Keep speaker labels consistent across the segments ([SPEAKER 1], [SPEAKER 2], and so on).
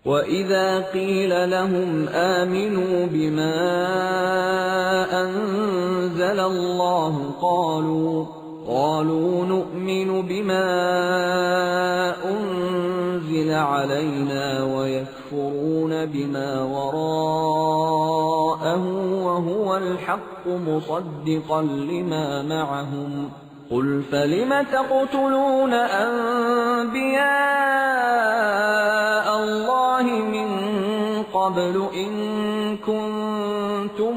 [SPEAKER 1] وَإِذَا قِيلَ لَهُمْ آمِنُوا بِمَا أَنزَلَ اللَّهُ قَالُوا نُؤْمِنُ بِمَا أُنزِلَ عَلَيْنَا وَيَكْفُرُونَ بِمَا وَرَاءَهُ وَهُوَ الْحَقُّ مُصَدِّقًا لِمَا مَعَهُمْ قُلْ فَلِمَ تَقْتُلُونَ أَنبِيَاءَ اللَّهِ مِن قَبْلُ إِن كُنتُم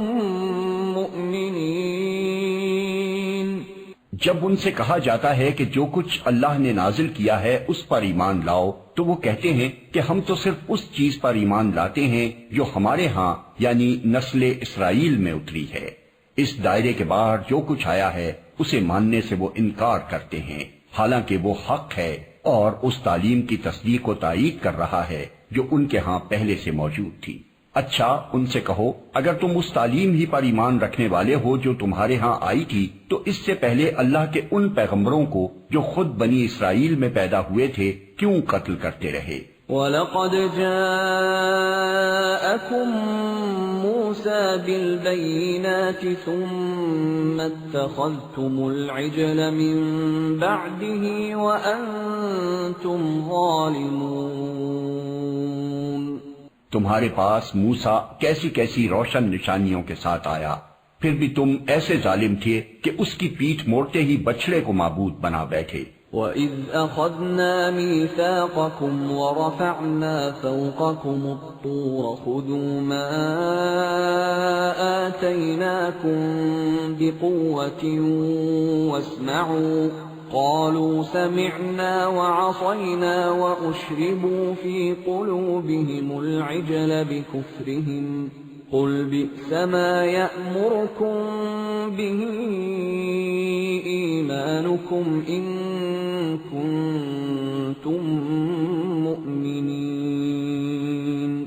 [SPEAKER 1] مُّؤْمِنِينَ۔
[SPEAKER 2] جب ان سے کہا جاتا ہے کہ جو کچھ اللہ نے نازل کیا ہے اس پر ایمان لاؤ، تو وہ کہتے ہیں کہ ہم تو صرف اس چیز پر ایمان لاتے ہیں جو ہمارے ہاں یعنی نسل اسرائیل میں اتری ہے۔ اس دائرے کے باہر جو کچھ آیا ہے اسے ماننے سے وہ انکار کرتے ہیں، حالانکہ وہ حق ہے اور اس تعلیم کی تصدیق و تائید کر رہا ہے جو ان کے ہاں پہلے سے موجود تھی۔ اچھا ان سے کہو، اگر تم اس تعلیم ہی پر ایمان رکھنے والے ہو جو تمہارے ہاں آئی تھی، تو اس سے پہلے اللہ کے ان پیغمبروں کو جو خود بنی اسرائیل میں پیدا ہوئے تھے کیوں قتل کرتے رہے؟
[SPEAKER 1] وَلَقَدْ جَاءَكُم مُّوسَىٰ بِالْبَيِّنَاتِ ثُمَّ اتَّخَذْتُمُ الْعِجْلَ مِن بَعْدِهِ وَأَنتُمْ ظَالِمُونَ۔
[SPEAKER 2] تمہارے پاس موسیٰ کیسی کیسی روشن نشانیوں کے ساتھ آیا، پھر بھی تم ایسے ظالم تھے کہ اس کی پیٹھ موڑتے ہی بچڑے کو معبود بنا بیٹھے۔
[SPEAKER 1] وَإِذْ أَخَذْنَا مِيثَاقَكُمْ وَرَفَعْنَا فَوْقَكُمُ الطُّورَ خُذُوا مَا آتَيْنَاكُمْ بِقُوَّةٍ وَاسْمَعُوا قَالُوا سَمِعْنَا وَعَصَيْنَا وَأُشْرِبُوا فِي قُلُوبِهِمُ الْعِجْلَ بِكُفْرِهِمْ قُلْ بِئْسَ مَا يَأْمُرُكُمْ بِهِ إِيمَانُكُمْ إِن كُنتُم مُّؤْمِنِينَ۔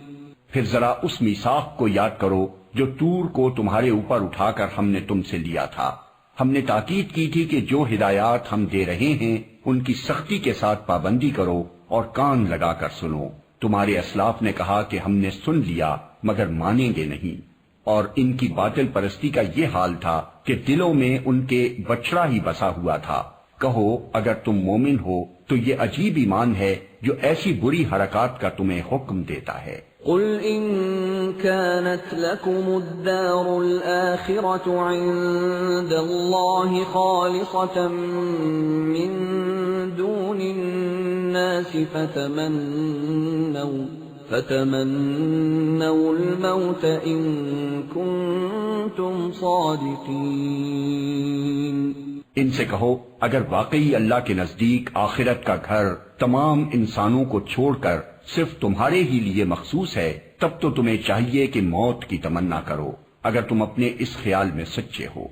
[SPEAKER 2] پھر ذرا اس میثاق کو یاد کرو جو طور کو تمہارے اوپر اٹھا کر ہم نے تم سے لیا تھا۔ ہم نے تاکید کی تھی کہ جو ہدایات ہم دے رہے ہیں ان کی سختی کے ساتھ پابندی کرو اور کان لگا کر سنو۔ تمہارے اسلاف نے کہا کہ ہم نے سن لیا مگر مانیں گے نہیں، اور ان کی باطل پرستی کا یہ حال تھا کہ دلوں میں ان کے بچڑا ہی بسا ہوا تھا۔ کہو اگر تم مومن ہو تو یہ عجیب ایمان ہے جو ایسی بری حرکات کا تمہیں حکم دیتا ہے۔
[SPEAKER 1] قل إن كانت لكم الدار الآخرة عند الله خالصة من دون الناس فتمنوا الموت إن كنتم صادقين۔
[SPEAKER 2] ان سے کہو اگر واقعی اللہ کے نزدیک آخرت کا گھر تمام انسانوں کو چھوڑ کر صرف تمہارے ہی لیے مخصوص ہے، تب تو تمہیں چاہیے کہ موت کی تمنا کرو اگر تم اپنے اس خیال میں سچے ہو۔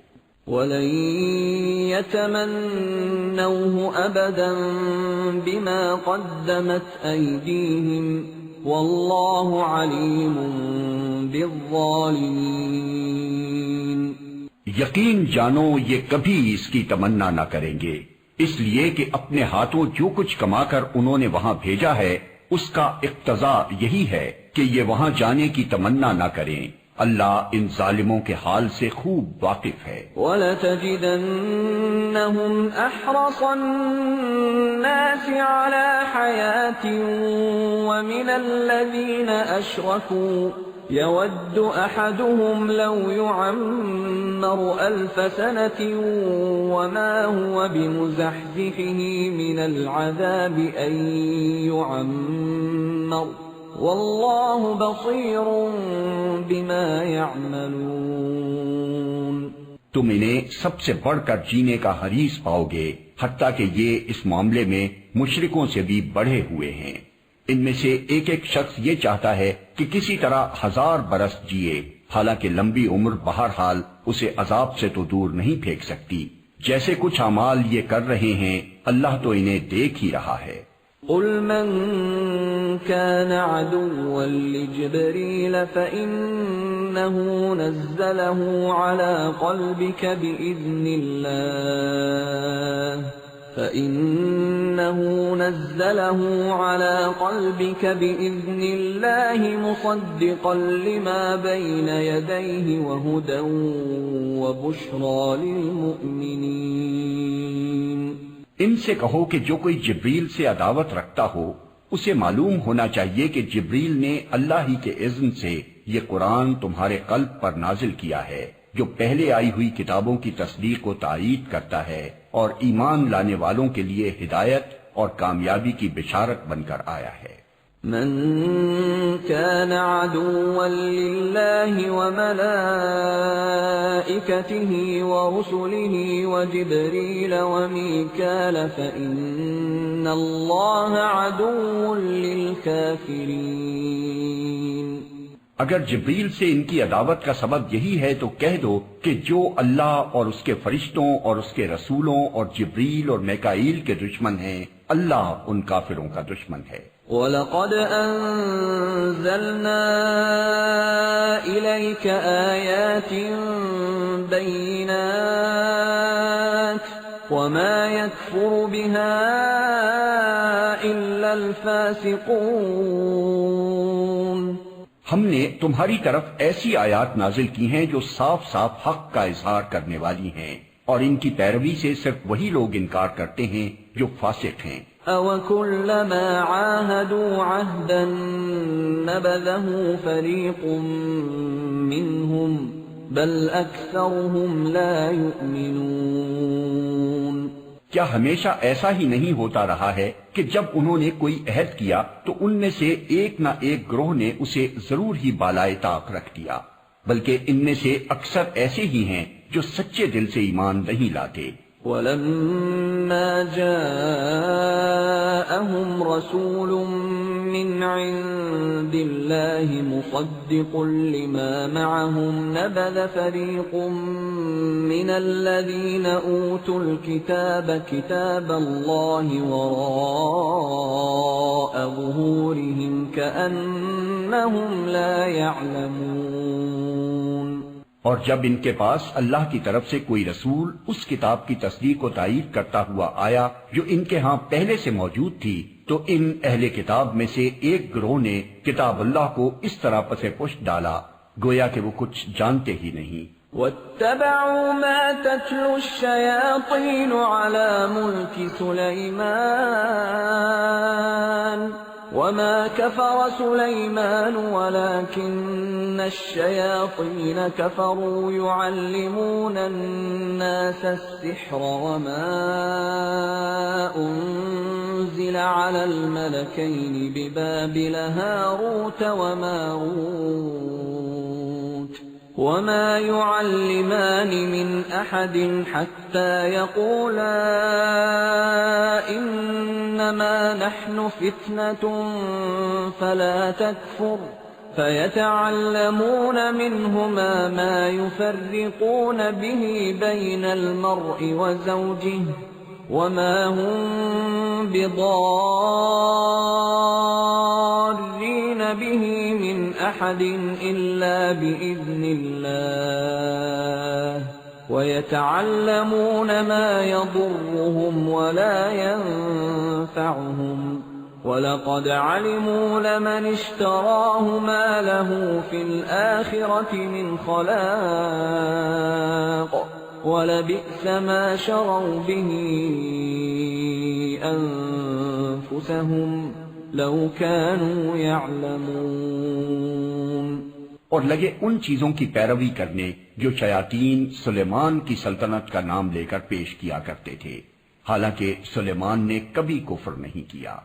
[SPEAKER 1] وَلَن يَتَمَنَّوْهُ أَبَدًا بِمَا قَدَّمَتْ أَيْدِيهِمْ وَاللَّهُ عَلِيمٌ بِالظَّالِمِينَ۔
[SPEAKER 2] یقین جانو یہ کبھی اس کی تمنا نہ کریں گے، اس لیے کہ اپنے ہاتھوں جو کچھ کما کر انہوں نے وہاں بھیجا ہے اس کا اقتضا یہی ہے کہ یہ وہاں جانے کی تمنا نہ کریں۔ اللہ ان ظالموں کے حال سے خوب واقف ہے۔
[SPEAKER 1] وَلَتَجِدَنَّهُمْ أَحْرَصَ النَّاسِ عَلَى حَيَاةٍ وَمِنَ الَّذِينَ أَشْرَكُوا يَوَدُّ أَحَدُهُمْ لَوْ يُعَمَّرُ أَلْفَ سَنَةٍ وَمَا هُوَ بِمُزَحْزِحِهِ مِنَ الْعَذَابِ أَن يُعَمَّرَ وَاللَّهُ بَصِيرٌ بِمَا يَعْمَلُونَ۔
[SPEAKER 2] تم انہیں سب سے بڑھ کر جینے کا حریص پاؤ گے، حتیٰ کہ یہ اس معاملے میں مشرکوں سے بھی بڑھے ہوئے ہیں۔ ان میں سے ایک ایک شخص یہ چاہتا ہے کہ کسی طرح 1000 برس جیے، حالانکہ لمبی عمر بہرحال اسے عذاب سے تو دور نہیں پھینک سکتی۔ جیسے کچھ اعمال یہ کر رہے ہیں اللہ تو انہیں دیکھ ہی رہا ہے۔
[SPEAKER 1] قل من كان عدوا لجبريل فإنه نزله على قلبك بإذن الله فَإِنَّهُ نَزَّلَهُ عَلَى قَلْبِكَ بِإِذْنِ اللَّهِ مُصَدِّقًا لِمَا بَيْنَ يَدَيْهِ وَهُدًى وَبُشْرَى لِلْمُؤْمِنِينَ۔
[SPEAKER 2] ان سے کہو کہ جو کوئی جبریل سے عداوت رکھتا ہو اسے معلوم ہونا چاہیے کہ جبریل نے اللہ ہی کے اذن سے یہ قرآن تمہارے قلب پر نازل کیا ہے، جو پہلے آئی ہوئی کتابوں کی تصدیق و تائید کرتا ہے اور ایمان لانے والوں کے لیے ہدایت اور کامیابی کی بشارت بن کر آیا ہے۔
[SPEAKER 1] من كان عدوا لله وملائكته ورسله وجبريل وميكال فإن الله عدو للكافرين۔
[SPEAKER 2] اگر جبریل سے ان کی عداوت کا سبب یہی ہے تو کہہ دو کہ جو اللہ اور اس کے فرشتوں اور اس کے رسولوں اور جبریل اور میکائیل کے دشمن ہیں، اللہ ان کافروں کا دشمن ہے۔
[SPEAKER 1] وَلَقَدْ أَنزَلْنَا إِلَيْكَ آيَاتٍ بَيِّنَاتٍ وَمَا يَكْفُرُ بِهَا إِلَّا الْفَاسِقُونَ۔
[SPEAKER 2] ہم نے تمہاری طرف ایسی آیات نازل کی ہیں جو صاف صاف حق کا اظہار کرنے والی ہیں، اور ان کی پیروی سے صرف وہی لوگ انکار کرتے ہیں جو فاسق ہیں۔
[SPEAKER 1] أَوَكُلَّمَا عَاهَدُوا عَهْدًا نَبَذَهُ فَرِيقٌ مِّنْهُمْ بَلْ أَكْثَرُهُمْ لَا يُؤْمِنُونَ۔
[SPEAKER 2] کیا ہمیشہ ایسا ہی نہیں ہوتا رہا ہے کہ جب انہوں نے کوئی عہد کیا تو ان میں سے ایک نہ ایک گروہ نے اسے ضرور ہی بالائے طاق رکھ دیا، بلکہ ان میں سے اکثر ایسے ہی ہیں جو سچے دل سے ایمان نہیں لاتے۔
[SPEAKER 1] وَلَمَّا جَاءَهُمْ رَسُولٌ مِّنْ عِندِ اللَّهِ مُصَدِّقٌ لِمَا مَعَهُمْ نَبَذَ فَرِيقٌ مِّنَ الَّذِينَ أُوتُوا الْكِتَابَ كِتَابَ اللَّهِ وَرَاءَ ظُهُورِهِمْ كَأَنَّهُمْ لَا يَعْلَمُونَ۔
[SPEAKER 2] اور جب ان کے پاس اللہ کی طرف سے کوئی رسول اس کتاب کی تصدیق و تائید کرتا ہوا آیا جو ان کے ہاں پہلے سے موجود تھی، تو ان اہل کتاب میں سے ایک گروہ نے کتاب اللہ کو اس طرح پسے پشت ڈالا گویا کہ وہ کچھ جانتے ہی نہیں۔
[SPEAKER 1] وَاتَّبَعُوا مَا تَتْلُو الشَّيَاطِينُ عَلَى مُلْكِ سُلَيْمَانَ وَمَا كَفَرَ سُلَيْمَانُ وَلَكِنَّ الشَّيَاطِينَ كَفَرُوا يُعَلِّمُونَ النَّاسَ السِّحْرَ وَمَا أُنزِلَ عَلَى الْمَلَكَيْنِ بِبَابِلَ هَارُوتَ وَمَارُوتَ وَمَا يُعَلِّمَانِ مِنْ أَحَدٍ حَتَّى يَقُولَا إِنَّمَا نَحْنُ فِتْنَةٌ فَلَا تَكْفُرْ فَيَتَعَلَّمُونَ مِنْهُمَا مَا يُفَرِّقُونَ بِهِ بَيْنَ الْمَرْءِ وَزَوْجِهِ وَمَا هُمْ بِضَارِّينَ بِهِ مِنْ أَحَدٍ إِلَّا بِإِذْنِ اللَّهِ وَيَتَعَلَّمُونَ مَا يَضُرُّهُمْ وَلَا يَنفَعُهُمْ وَلَقَدْ عَلِمُوا لَمَنِ اشْتَرَاهُ مَا لَهُ فِي الْآخِرَةِ مِنْ خَلَاقٍ وَلَبِئْسَ مَا شَرَوْا بِهِ أَنفُسَهُمْ لَوْ كَانُوا يَعْلَمُونَ۔
[SPEAKER 2] اور لگے ان چیزوں کی پیروی کرنے جو شیاطین سلیمان کی سلطنت کا نام لے کر پیش کیا کرتے تھے، حالانکہ سلیمان نے کبھی کفر نہیں کیا۔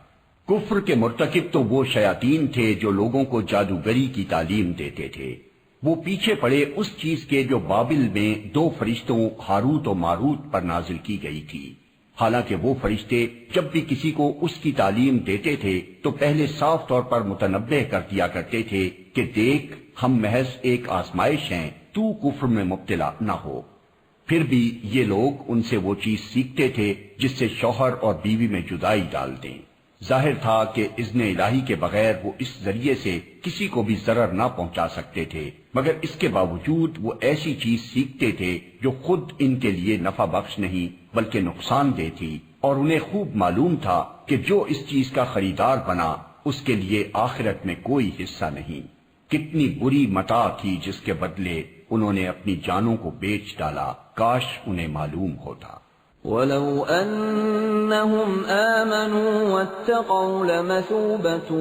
[SPEAKER 2] کفر کے مرتکب تو وہ شیاطین تھے جو لوگوں کو جادوگری کی تعلیم دیتے تھے۔ وہ پیچھے پڑے اس چیز کے جو بابل میں دو فرشتوں ہاروت و ماروت پر نازل کی گئی تھی، حالانکہ وہ فرشتے جب بھی کسی کو اس کی تعلیم دیتے تھے تو پہلے صاف طور پر متنبہ کر دیا کرتے تھے کہ دیکھ ہم محض ایک آزمائش ہیں، تو کفر میں مبتلا نہ ہو۔ پھر بھی یہ لوگ ان سے وہ چیز سیکھتے تھے جس سے شوہر اور بیوی میں جدائی ڈال دیں۔ ظاہر تھا کہ اذن الہی کے بغیر وہ اس ذریعے سے کسی کو بھی ضرر نہ پہنچا سکتے تھے، مگر اس کے باوجود وہ ایسی چیز سیکھتے تھے جو خود ان کے لیے نفع بخش نہیں بلکہ نقصان دہ تھی، اور انہیں خوب معلوم تھا کہ جو اس چیز کا خریدار بنا اس کے لیے آخرت میں کوئی حصہ نہیں۔ کتنی بری متاع تھی جس کے بدلے انہوں نے اپنی جانوں کو بیچ ڈالا، کاش انہیں معلوم ہوتا۔
[SPEAKER 1] وَلَوْ أَنَّهُمْ آمَنُوا وَاتَّقَوْا لَمَثُوبَةٌ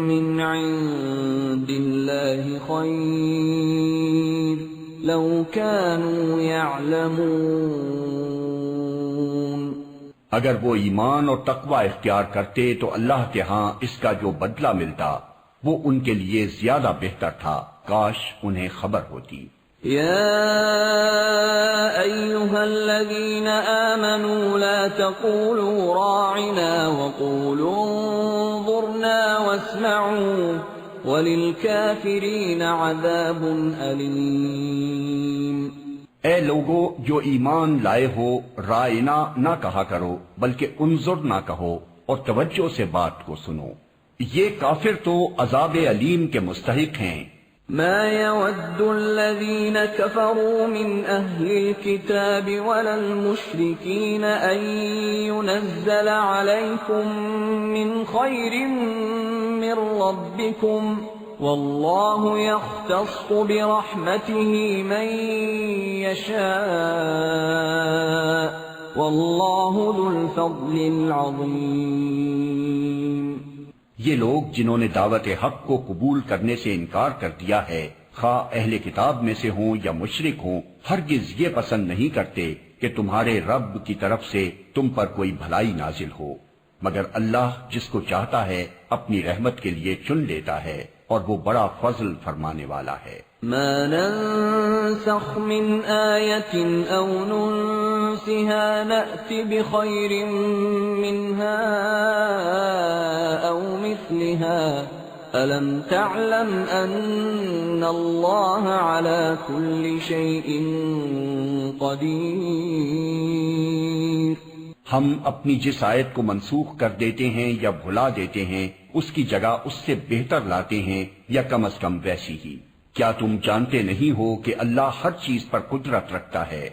[SPEAKER 1] مِّنْ عِندِ اللَّهِ خَيْرٌ لَوْ كَانُوا يَعْلَمُونَ۔
[SPEAKER 2] اگر وہ ایمان اور تقوی اختیار کرتے تو اللہ کے ہاں اس کا جو بدلہ ملتا وہ ان کے لیے زیادہ بہتر تھا، کاش انہیں خبر ہوتی۔
[SPEAKER 1] يا أيها الذين آمنوا لا تقولوا راعنا وقولوا انظرنا واسمعوا وللكافرين عذاب أليم۔
[SPEAKER 2] اے لوگو جو ایمان لائے ہو، رائنا نہ کہا کرو بلکہ انظر نہ کہو اور توجہ سے بات کو سنو، یہ کافر تو عذاب علیم کے مستحق ہیں۔
[SPEAKER 1] ما يود الذين كفروا من أهل الكتاب ولا المشركين أن ينزل عليكم من خير من ربكم والله يختص برحمته من يشاء والله ذو الفضل العظيم۔
[SPEAKER 2] یہ لوگ جنہوں نے دعوت حق کو قبول کرنے سے انکار کر دیا ہے، خواہ اہل کتاب میں سے ہوں یا مشرک ہوں، ہرگز یہ پسند نہیں کرتے کہ تمہارے رب کی طرف سے تم پر کوئی بھلائی نازل ہو، مگر اللہ جس کو چاہتا ہے اپنی رحمت کے لیے چن لیتا ہے اور وہ بڑا فضل فرمانے والا ہے۔
[SPEAKER 1] ما ننسخ من آیت او ننسها نأت بخیر منها او مثلها ألم تعلم أن الله على كل شيء قدير۔
[SPEAKER 2] ہم اپنی جس آیت کو منسوخ کر دیتے ہیں یا بھلا دیتے ہیں اس کی جگہ اس سے بہتر لاتے ہیں یا کم از کم ویسی ہی۔ کیا تم جانتے نہیں ہو کہ اللہ ہر چیز پر قدرت رکھتا ہے؟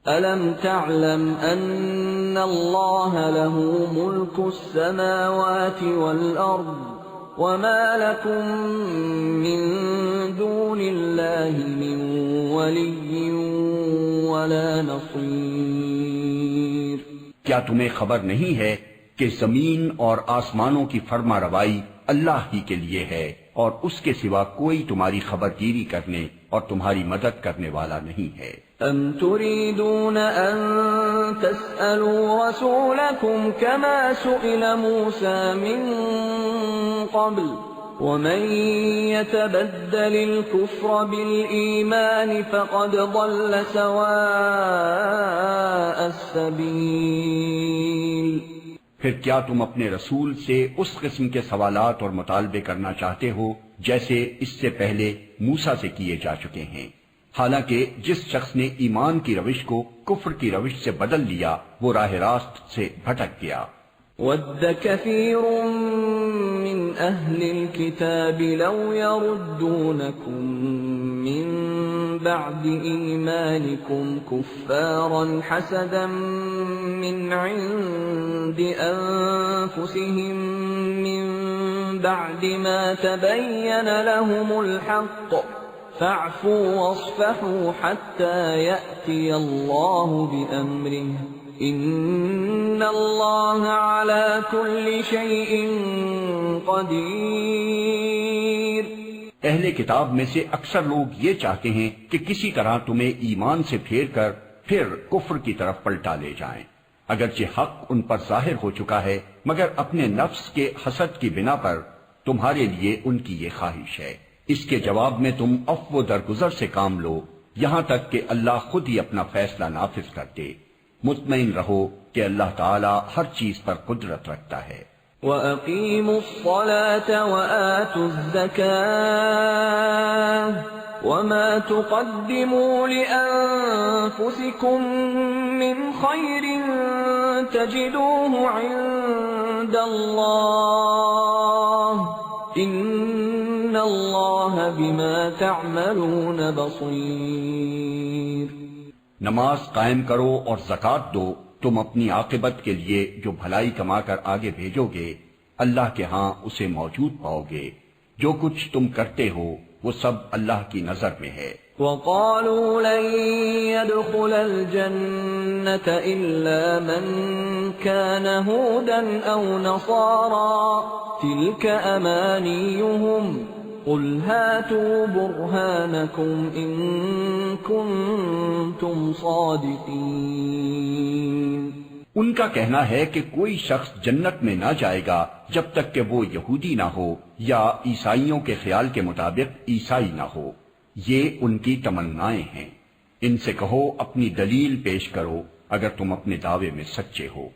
[SPEAKER 1] أَلَمْ تَعْلَمْ أَنَّ اللَّهَ لَهُ مُلْكُ السَّمَاوَاتِ وَالْأَرْضِ وَمَا لَكُم مِّن دُونِ اللَّهِ مِن وَلِيٍّ وَلَا نَصِيرٍ۔
[SPEAKER 2] کیا تمہیں خبر نہیں ہے کہ زمین اور آسمانوں کی فرما روائی اللہ ہی کے لیے ہے اور اس کے سوا کوئی تمہاری خبرگیری کرنے اور تمہاری مدد کرنے والا نہیں ہے۔
[SPEAKER 1] ام تريدون ان تسألوا رسولكم كما سئل موسى من قبل ومن يتبدل الكفر بالإيمان فقد ضل سواء السبيل۔
[SPEAKER 2] پھر کیا تم اپنے رسول سے اس قسم کے سوالات اور مطالبے کرنا چاہتے ہو جیسے اس سے پہلے موسیٰ سے کیے جا چکے ہیں؟ حالانکہ جس شخص نے ایمان کی روش کو کفر کی روش سے بدل لیا وہ راہ راست سے بھٹک گیا۔
[SPEAKER 1] وَدَّ كَثِيرٌ مِّنْ أَهْلِ الْكِتَابِ لَوْ يَرُدُّونَكُمْ مِّن بَعْدِ إِيمَانِكُمْ كُفَّارًا حَسَدًا مِّنْ عِندِ أَنفُسِهِم مِّن بَعْدِ مَا تَبَيَّنَ لَهُمُ الْحَقُّ فَاعْفُوا وَاصْفَحُوا حَتَّى يَأْتِيَ اللَّهُ بِأَمْرِهِ إِنَّ اللَّهَ عَلَى كُلِّ شَيْءٍ قَدِيرٌ۔
[SPEAKER 2] اہل کتاب میں سے اکثر لوگ یہ چاہتے ہیں کہ کسی طرح تمہیں ایمان سے پھیر کر پھر کفر کی طرف پلٹا لے جائیں، اگرچہ حق ان پر ظاہر ہو چکا ہے، مگر اپنے نفس کے حسد کی بنا پر تمہارے لیے ان کی یہ خواہش ہے۔ اس کے جواب میں تم عفو درگزر سے کام لو یہاں تک کہ اللہ خود ہی اپنا فیصلہ نافذ کر دے۔ مطمئن رہو کہ اللہ تعالی ہر چیز پر قدرت رکھتا ہے۔
[SPEAKER 1] وَأَقِيمُوا الصَّلَاةَ وَآتُوا الزَّكَاةَ وَمَا تُقَدِّمُوا لِأَنفُسِكُم مِّنْ خَيْرٍ تَجِدُوهُ عِندَ اللَّهِ إِنَّ اللَّهَ بِمَا تَعْمَلُونَ بَصِيرٌ۔
[SPEAKER 2] نماز قائم کرو اور زکوٰۃ دو، تم اپنی عاقبت کے لیے جو بھلائی کما کر آگے بھیجو گے اللہ کے ہاں اسے موجود پاؤ گے۔ جو کچھ تم کرتے ہو وہ سب اللہ کی نظر میں ہے۔
[SPEAKER 1] وقالوا لن يدخل الجنة إلا من كان هودا أو نصارى تلك أمانيهم قل هاتوا برهانكم إن كنتم صادقين۔
[SPEAKER 2] ان کا کہنا ہے کہ کوئی شخص جنت میں نہ جائے گا جب تک کہ وہ یہودی نہ ہو یا عیسائیوں کے خیال کے مطابق عیسائی نہ ہو، یہ ان کی تمنائیں ہیں۔ ان سے کہو اپنی دلیل پیش کرو اگر تم اپنے دعوے میں سچے ہو۔